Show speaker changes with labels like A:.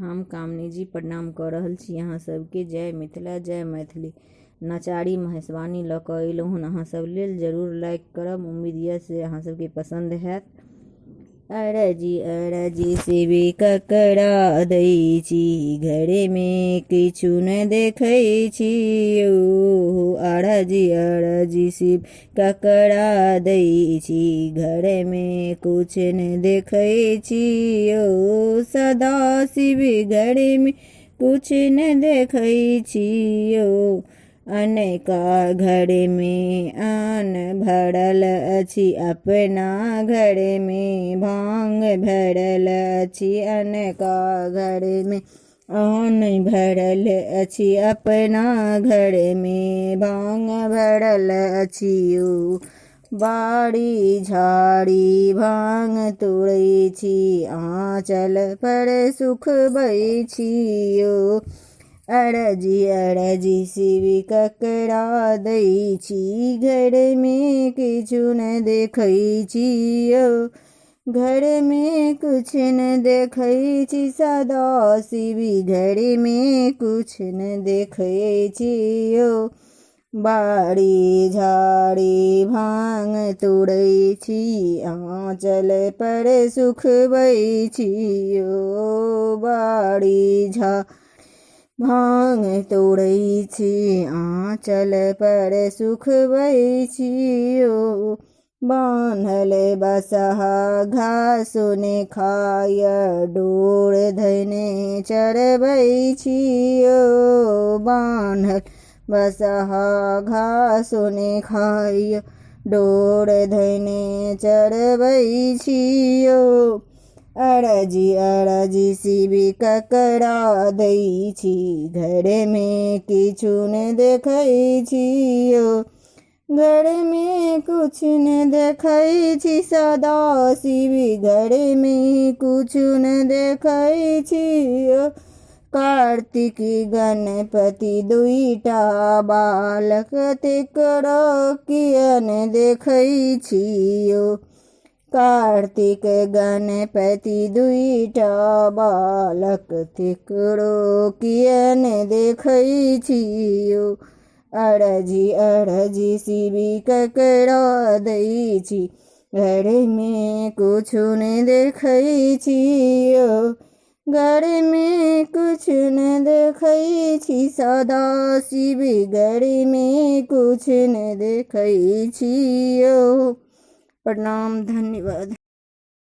A: हम कामनी जी प्रणाम कऽ रहल छी अहाँ सबके। जय मिथिला जय मैथिली। नचारी महेशवानी लऽ कऽ अयलहुँ हन अहाँ सब लेल। जरूर लाइक करब, उम्मीद यऽ से अहाँ सबके पसंद हैत। अरजी सेबी ककरा दै छी, घरेमे किछु नहि देखै छी यौ। अरजी सेब ककरा दै छी, घरेमे कुछ नहि देखै छी यौ। सदा शिव घरेमे कुछ नहि देखै छी यौ। अनेका घर में अन्न भरल अछि, अपना घर में भांग भरल अछि। अनेका घर में अन्न भरल अछि, अपना घर में भांग भरल अछि यौ। बाड़ी झाड़ी भांग तोड़ै छी, आँचल पर सुखबै छी यौ। अरजी शिव ककरा दै छी, घर में किछु न देखै छी यौ। घर में कुछ न देखै छी, सदा शिव घर में कुछ न देखै छी यौ। बाड़ी झाड़ी भांग तोड़ै छी, आँचल पर सुखबै छी यौ। बाड़ी झाड़ी भांग तोड़ै छी, आँचल पर सुखबै छी यौ। बान्हल बसहा घास ने खाय, डोर धने चरबै छी यौ। बान्हल बसहा घास ने खाय, डोर धने चरबै छी यौ। अरजी शिव ककरा दै छी, घर में किछु न देखै छी यौ। घर में कुछ न देखै छी, सदा शिव घर में कुछ न देखै छी यौ। कार्तिक गणपति दुईटा बालक, तेकरो कियन देखै छी यौ। कार्तिक गणपति दुईटा बालक, तेकरो कियन देखै छी यौ। अरजी शिव ककरा दै छी, घर में कुछ न देखै छी यौ। घर में कुछ न देखै छी, सदा शिव घर में कुछ न देखै छी यौ। प्रणाम, धन्यवाद।